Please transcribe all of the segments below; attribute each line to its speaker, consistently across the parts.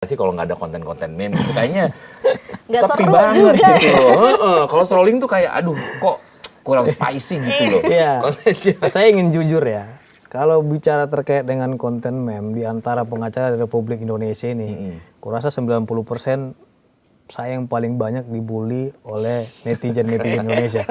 Speaker 1: sih kalau nggak ada konten-konten meme gitu kayaknya
Speaker 2: Nggak
Speaker 1: sepi
Speaker 2: seru
Speaker 1: banget
Speaker 2: juga
Speaker 1: gitu
Speaker 2: ya.
Speaker 1: loh. Kalau scrolling tuh kayak aduh kok kurang spicy gitu loh.
Speaker 3: Iya,
Speaker 1: Kontennya.
Speaker 3: saya ingin jujur ya. Kalau bicara terkait dengan konten meme di antara pengacara di Republik Indonesia ini, kurasa 90% saya yang paling banyak dibully oleh netizen-netizen Indonesia.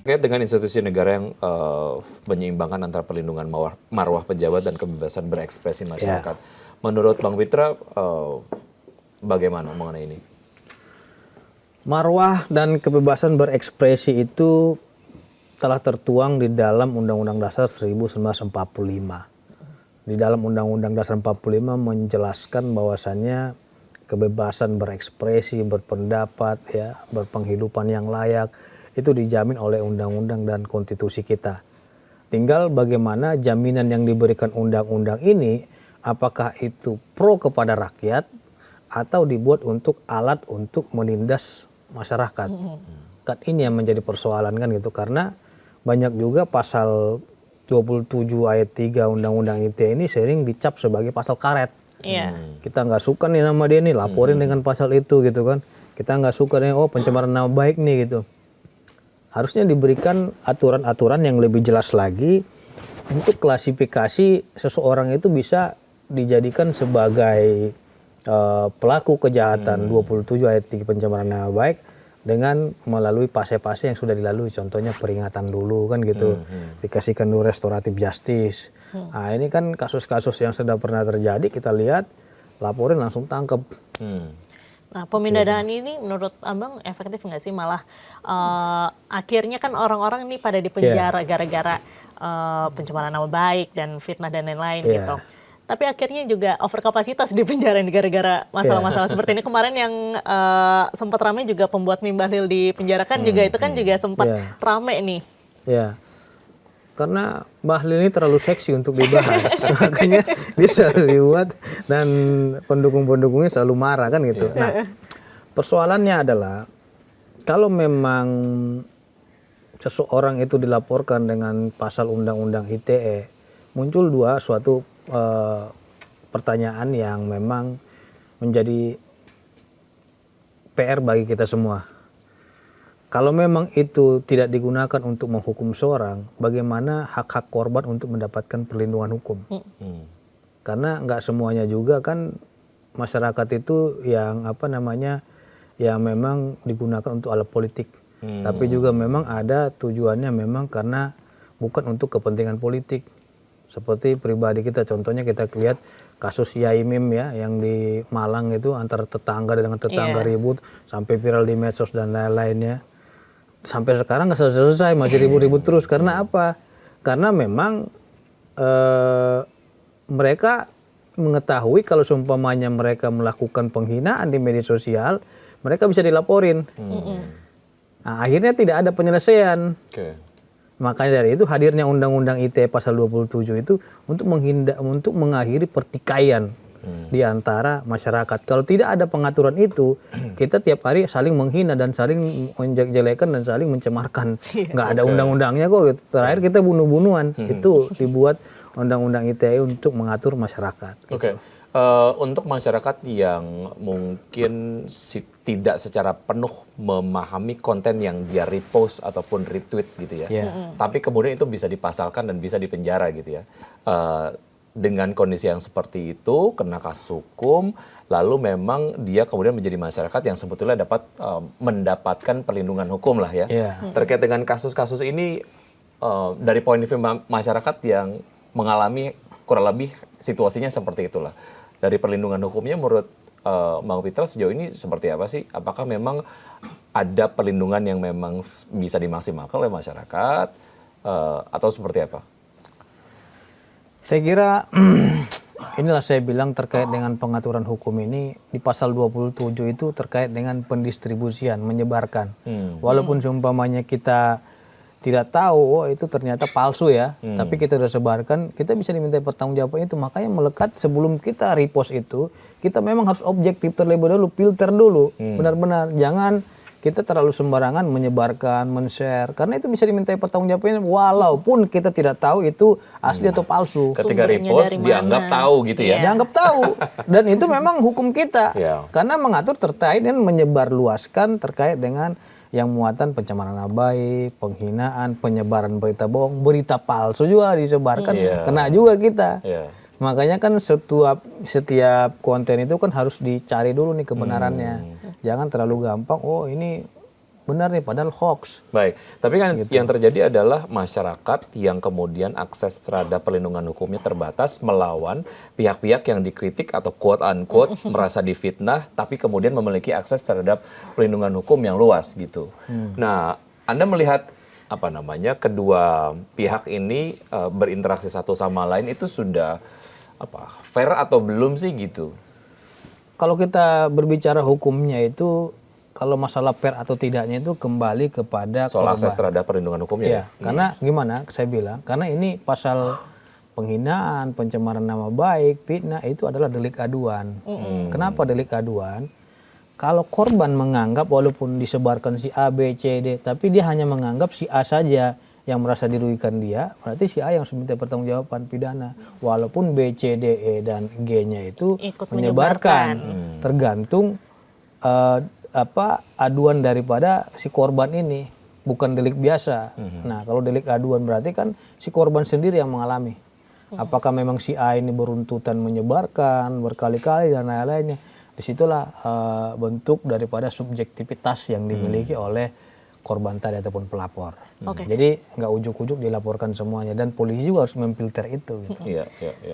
Speaker 1: Terkait dengan institusi negara yang menyeimbangkan antara perlindungan marwah pejabat dan kebebasan berekspresi masyarakat. Menurut Bang Pitra, bagaimana mengenai ini?
Speaker 3: Marwah dan kebebasan berekspresi itu telah tertuang di dalam Undang-Undang Dasar 1945. Di dalam Undang-Undang Dasar 45 menjelaskan bahwasannya kebebasan berekspresi, berpendapat, ya, berpenghidupan yang layak itu dijamin oleh undang-undang dan konstitusi kita. Tinggal bagaimana jaminan yang diberikan undang-undang ini, apakah itu pro kepada rakyat atau dibuat untuk alat untuk menindas masyarakat. Kan ini yang menjadi persoalan kan gitu, karena banyak juga pasal 27 ayat 3 Undang-Undang ITE ini sering dicap sebagai pasal karet.
Speaker 2: Iya.
Speaker 3: Kita nggak suka nih nama dia nih, laporin dengan pasal itu gitu kan. Kita nggak suka nih, oh pencemaran nama baik nih gitu. Harusnya diberikan aturan-aturan yang lebih jelas lagi untuk klasifikasi seseorang itu bisa dijadikan sebagai pelaku kejahatan 27 ayat 3 pencemaran nama baik dengan melalui fase-fase yang sudah dilalui, contohnya peringatan dulu kan gitu, dikasihkan dulu restoratif justice. Nah ini kan kasus-kasus yang sudah pernah terjadi, kita lihat laporin langsung tangkep.
Speaker 2: Nah, pemindahan ini menurut Abang efektif nggak sih? Malah akhirnya kan orang-orang ini pada dipenjara gara-gara pencemaran nama baik dan fitnah dan lain-lain gitu. Tapi akhirnya juga overkapasitas di penjara ini gara-gara masalah-masalah seperti ini. Kemarin yang sempat ramai juga pembuat mie Bahlil di penjara kan juga itu kan juga sempat rame nih.
Speaker 3: Ya, karena Bahlil ini terlalu seksi untuk dibahas, makanya dia selalu dibuat dan pendukung-pendukungnya selalu marah kan gitu. Nah, persoalannya adalah kalau memang seseorang itu dilaporkan dengan pasal Undang-Undang ITE, muncul suatu pertanyaan yang memang menjadi PR bagi kita semua. Kalau memang itu tidak digunakan untuk menghukum seorang, bagaimana hak-hak korban untuk mendapatkan perlindungan hukum? Karena nggak semuanya juga kan masyarakat itu yang yang memang digunakan untuk alat politik. Tapi juga memang ada tujuannya memang karena bukan untuk kepentingan politik. Seperti pribadi kita, contohnya kita lihat kasus Yaimim ya, yang di Malang itu antara tetangga dengan tetangga ribut sampai viral di medsos dan lain-lainnya. Sampai sekarang nggak selesai, masih ribut-ribut terus. Karena apa? Karena memang mereka mengetahui kalau seumpamanya mereka melakukan penghinaan di media sosial, mereka bisa dilaporin. Nah, akhirnya tidak ada penyelesaian. Makanya dari itu hadirnya Undang-Undang ITE pasal 27 itu untuk mengakhiri pertikaian di antara masyarakat. Kalau tidak ada pengaturan itu, kita tiap hari saling menghina dan saling menjelek-jelekan dan saling mencemarkan. Nggak ada undang-undangnya kok. Terakhir kita bunuh-bunuhan. Itu dibuat Undang-Undang ITE untuk mengatur masyarakat.
Speaker 1: Untuk masyarakat yang mungkin tidak secara penuh memahami konten yang dia repost ataupun retweet gitu ya, tapi kemudian itu bisa dipasalkan dan bisa dipenjara gitu ya. Dengan kondisi yang seperti itu, kena kasus hukum, lalu memang dia kemudian menjadi masyarakat yang sebetulnya dapat mendapatkan perlindungan hukum lah ya. Terkait dengan kasus-kasus ini, dari poin of view masyarakat yang mengalami kurang lebih situasinya seperti itulah. Dari perlindungan hukumnya menurut Bang Pitra sejauh ini seperti apa sih? Apakah memang ada perlindungan yang memang bisa dimaksimalkan oleh masyarakat atau seperti apa?
Speaker 3: Saya kira inilah saya bilang terkait dengan pengaturan hukum ini di pasal 27 itu terkait dengan pendistribusian, menyebarkan. Walaupun seumpamanya kita tidak tahu, oh itu ternyata palsu ya, tapi kita sudah sebarkan, kita bisa diminta pertanggungjawaban itu. Makanya melekat sebelum kita repost itu, kita memang harus objektif terlebih dahulu, filter dulu, benar-benar. Jangan kita terlalu sembarangan menyebarkan, men-share, karena itu bisa dimintai pertanggungjawabannya walaupun kita tidak tahu itu asli atau palsu.
Speaker 1: Ketika
Speaker 2: Sumbernya
Speaker 1: repost
Speaker 2: dari
Speaker 1: dianggap
Speaker 2: mana?
Speaker 1: tahu gitu ya.
Speaker 3: Dianggap tahu, dan itu memang hukum kita, karena mengatur terkait dan menyebarluaskan terkait dengan yang muatan pencemaran nama baik, penghinaan, penyebaran berita bohong, berita palsu juga disebarkan, kena juga kita. Makanya kan setiap konten itu kan harus dicari dulu nih kebenarannya. Jangan terlalu gampang, oh ini benar nih padahal hoax.
Speaker 1: Baik, tapi kan yang terjadi adalah masyarakat yang kemudian akses terhadap perlindungan hukumnya terbatas melawan pihak-pihak yang dikritik atau quote unquote merasa difitnah tapi kemudian memiliki akses terhadap perlindungan hukum yang luas gitu. Nah, Anda melihat apa namanya kedua pihak ini berinteraksi satu sama lain itu sudah fair atau belum sih gitu?
Speaker 3: Kalau kita berbicara hukumnya itu, kalau masalah fair atau tidaknya itu kembali kepada
Speaker 1: soal
Speaker 3: korban.
Speaker 1: akses terhadap perlindungan hukumnya.
Speaker 3: Ya, karena gimana? Saya bilang karena ini pasal penghinaan, pencemaran nama baik, fitnah itu adalah delik aduan. Kenapa delik aduan? Kalau korban menganggap walaupun disebarkan si A, B, C, D, tapi dia hanya menganggap si A saja yang merasa dirugikan dia, berarti si A yang harus minta pertanggungjawaban pidana. Walaupun B, C, D, E, dan G-nya itu
Speaker 2: ikut
Speaker 3: menyebarkan. Tergantung aduan daripada si korban ini, bukan delik biasa. Nah, kalau delik aduan berarti kan si korban sendiri yang mengalami. Apakah memang si A ini beruntutan menyebarkan berkali-kali dan lain-lainnya. Disitulah bentuk daripada subjektivitas yang dimiliki oleh korban tadi ataupun pelapor. Jadi nggak ujuk-ujuk dilaporkan semuanya, dan polisi juga harus memfilter itu. Gitu.
Speaker 1: Iya.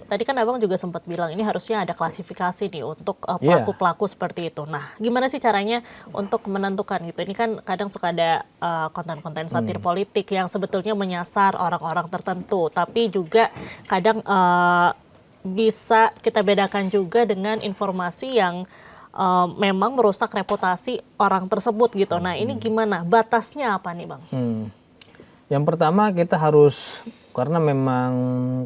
Speaker 2: Tadi kan Abang juga sempat bilang ini harusnya ada klasifikasi nih untuk pelaku-pelaku seperti itu. Nah, gimana sih caranya untuk menentukan gitu? Ini kan kadang suka ada konten-konten satir politik yang sebetulnya menyasar orang-orang tertentu, tapi juga kadang bisa kita bedakan juga dengan informasi yang memang merusak reputasi orang tersebut gitu. Nah, ini gimana? Batasnya apa nih, Bang?
Speaker 3: Yang pertama kita harus, karena memang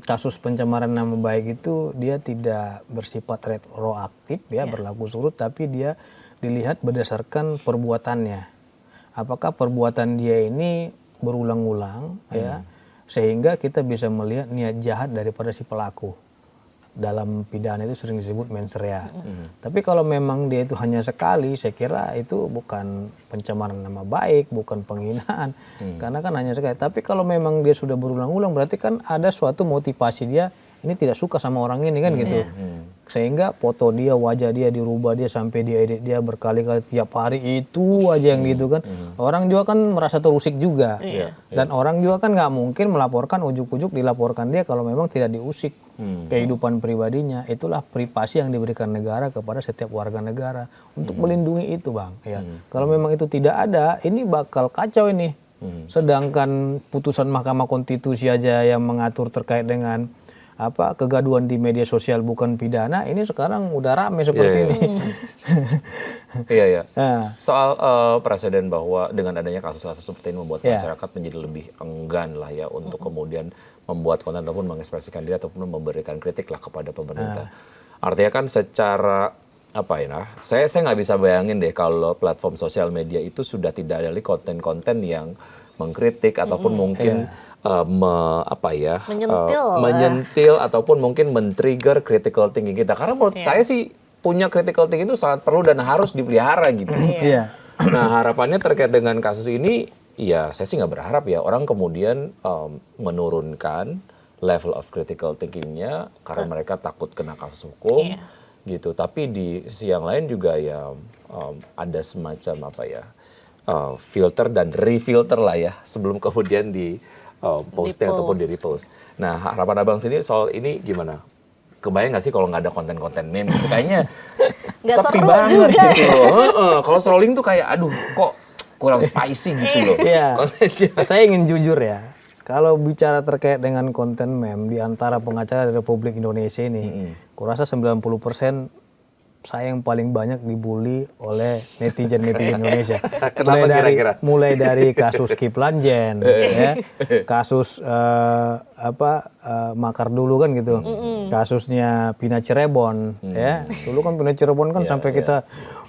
Speaker 3: kasus pencemaran nama baik itu dia tidak bersifat retroaktif ya, berlaku surut, tapi dia dilihat berdasarkan perbuatannya. Apakah perbuatan dia ini berulang-ulang ya, sehingga kita bisa melihat niat jahat daripada si pelaku. Dalam pidana itu sering disebut mens rea. Tapi kalau memang dia itu hanya sekali, saya kira itu bukan pencemaran nama baik, bukan penghinaan. Karena kan hanya sekali. Tapi kalau memang dia sudah berulang-ulang, berarti kan ada suatu motivasi dia, ini tidak suka sama orang ini kan gitu. Sehingga foto dia, wajah dia dirubah, dia sampai dia edit dia berkali-kali tiap hari itu aja yang gitu kan. Orang juga kan merasa terusik juga. Dan orang juga kan nggak mungkin melaporkan, ujuk-ujuk dilaporkan dia kalau memang tidak diusik kehidupan pribadinya. Itulah privasi yang diberikan negara kepada setiap warga negara untuk melindungi itu, Bang. Ya. Kalau memang itu tidak ada, ini bakal kacau ini. Sedangkan putusan Mahkamah Konstitusi aja yang mengatur terkait dengan kegaduhan di media sosial bukan pidana, ini sekarang udah rame seperti ini.
Speaker 1: Iya. Soal presiden bahwa dengan adanya kasus-kasus seperti ini membuat masyarakat menjadi lebih enggan lah ya untuk kemudian membuat konten ataupun mengekspresikan diri ataupun memberikan kritik lah kepada pemerintah. Artinya kan secara saya nggak bisa bayangin deh kalau platform sosial media itu sudah tidak ada lagi konten-konten yang mengkritik ataupun mungkin menyentil ataupun mungkin men-trigger critical thinking kita. Karena menurut saya sih punya critical thinking itu sangat perlu dan harus dipelihara gitu. Nah, harapannya terkait dengan kasus ini, ya saya sih nggak berharap ya orang kemudian menurunkan level of critical thinkingnya karena mereka takut kena kasus hukum gitu. Tapi di sisi yang lain juga ya ada semacam filter dan refilter lah ya sebelum kemudian di posting ataupun di repost. Nah, harapan Abang sini soal ini gimana? Kebayang nggak sih kalau nggak ada konten-konten meme gitu? Kayaknya sepi banget juga. Gitu loh. Kalau scrolling tuh kayak aduh kok kurang spicy gitu loh.
Speaker 3: Saya ingin jujur ya. Kalau bicara terkait dengan konten meme di antara pengacara di Republik Indonesia ini, kurasa 90% saya yang paling banyak dibully oleh netizen-netizen Indonesia. Mulai dari kasus Kiflan Zen, ya, kasus Makar dulu kan gitu, kasusnya Pina Cirebon, ya, dulu kan Pina Cirebon kan sampai kita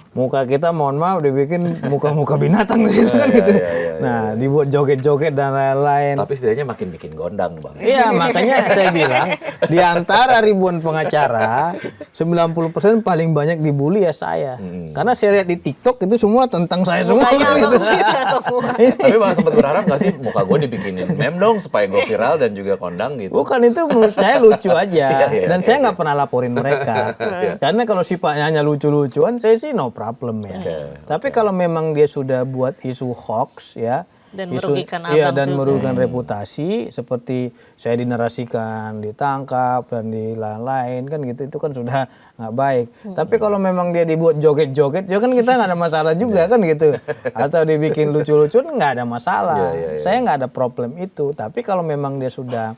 Speaker 3: muka kita mohon maaf dibikin muka-muka binatang di situ kan gitu. Nah, dibuat joget-joget dan lain-lain.
Speaker 1: Tapi setidaknya makin bikin gondang, Bang.
Speaker 3: Iya, makanya saya bilang di antara ribuan pengacara 90% paling banyak dibully ya saya. Karena saya lihat di TikTok itu semua tentang saya semua
Speaker 2: Mukanya
Speaker 3: gitu.
Speaker 2: semua.
Speaker 1: Tapi Bang sempat berharap nggak sih muka gue dibikinin meme dong supaya gue viral dan juga kondang gitu.
Speaker 3: Bukan, itu menurut saya lucu aja.
Speaker 1: Iya,
Speaker 3: Dan saya nggak pernah laporin mereka. Karena kalau sifatnya hanya lucu-lucuan, saya sih no problem ya. Tapi kalau memang dia sudah buat isu hoax ya,
Speaker 2: Dan
Speaker 3: isu,
Speaker 2: merugikan
Speaker 3: iya,
Speaker 2: abang
Speaker 3: dan
Speaker 2: juga.
Speaker 3: merugikan reputasi, seperti saya dinarasikan ditangkap dan di lain-lain kan gitu, itu kan sudah nggak baik. Tapi kalau memang dia dibuat joget-joget, ya kan kita nggak ada masalah juga kan gitu. Atau dibikin lucu-lucuan nggak ada masalah. Saya nggak ada problem itu. Tapi kalau memang dia sudah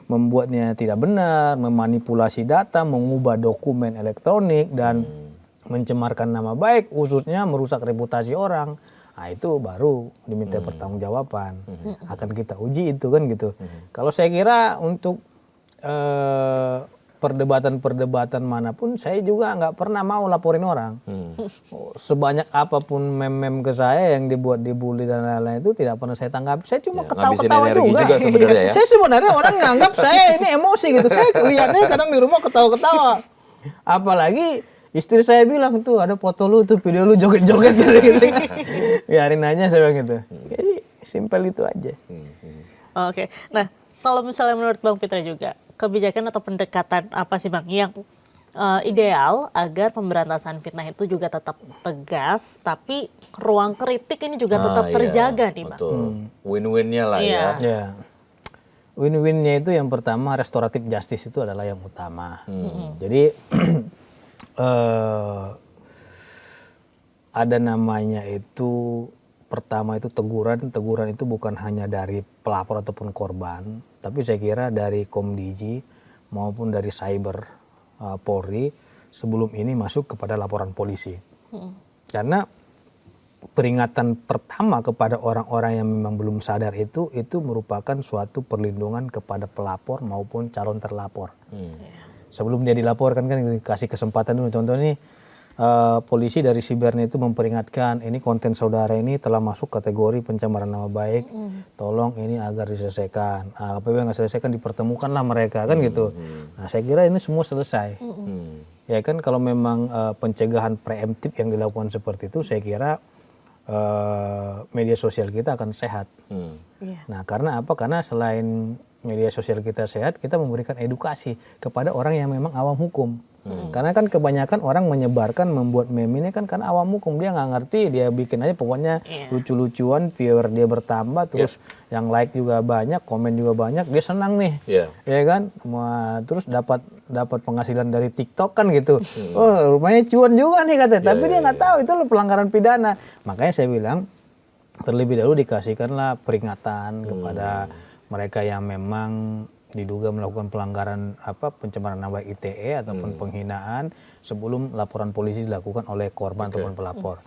Speaker 3: membuatnya tidak benar, memanipulasi data, mengubah dokumen elektronik dan mencemarkan nama baik, khususnya merusak reputasi orang. Nah, itu baru diminta pertanggungjawaban. Akan kita uji itu kan gitu. Kalau saya kira untuk perdebatan-perdebatan manapun, saya juga nggak pernah mau laporin orang. Sebanyak apapun meme-meme ke saya yang dibuat dibully dan lain-lain itu tidak pernah saya tanggapi. Saya cuma
Speaker 1: ngabisin
Speaker 3: ketawa-ketawa
Speaker 1: energi
Speaker 3: juga.
Speaker 1: juga sebenarnya ya.
Speaker 3: Saya sebenarnya orang nganggap saya ini emosi gitu. Saya lihatnya kadang di rumah ketawa-ketawa. Apalagi istri saya bilang tuh ada foto lu tuh, video lu joget-joget gitu. Biarin aja saya bilang gitu. Jadi simpel itu aja.
Speaker 2: Oke, nah kalau misalnya menurut Bang Fitra juga, kebijakan atau pendekatan apa sih Bang yang ideal agar pemberantasan fitnah itu juga tetap tegas, tapi ruang kritik ini juga tetap terjaga nih Bang?
Speaker 1: Betul. Win-winnya lah
Speaker 2: Iya.
Speaker 1: ya.
Speaker 3: Ya. Win-winnya itu yang pertama, restoratif justice itu adalah yang utama. Jadi ada namanya itu, pertama itu teguran itu bukan hanya dari pelapor ataupun korban, tapi saya kira dari Komdiji maupun dari cyber Polri sebelum ini masuk kepada laporan polisi. Karena peringatan pertama kepada orang-orang yang memang belum sadar itu merupakan suatu perlindungan kepada pelapor maupun calon terlapor. Sebelum dia dilaporkan kan kasih kesempatan dulu, contoh ini polisi dari sibernya itu memperingatkan ini konten saudara ini telah masuk kategori pencemaran nama baik, tolong ini agar diselesaikan. Apabila nggak selesaikan dipertemukanlah mereka kan gitu. Nah saya kira ini semua selesai. Ya kan, kalau memang pencegahan preemptif yang dilakukan seperti itu, saya kira media sosial kita akan sehat. Nah karena apa? Karena selain media sosial kita sehat, kita memberikan edukasi kepada orang yang memang awam hukum. Karena kan kebanyakan orang menyebarkan, membuat meme ini kan karena awam hukum, dia nggak ngerti, dia bikin aja pokoknya lucu-lucuan, viewer dia bertambah, terus yang like juga banyak, komen juga banyak, dia senang nih, ya kan? Terus dapat penghasilan dari TikTok kan gitu. Oh rupanya cuan juga nih katanya, tapi dia nggak tahu itu pelanggaran pidana. Makanya saya bilang terlebih dahulu dikasihkanlah peringatan kepada mereka yang memang diduga melakukan pelanggaran pencemaran nama baik ITE ataupun penghinaan sebelum laporan polisi dilakukan oleh korban ataupun pelapor.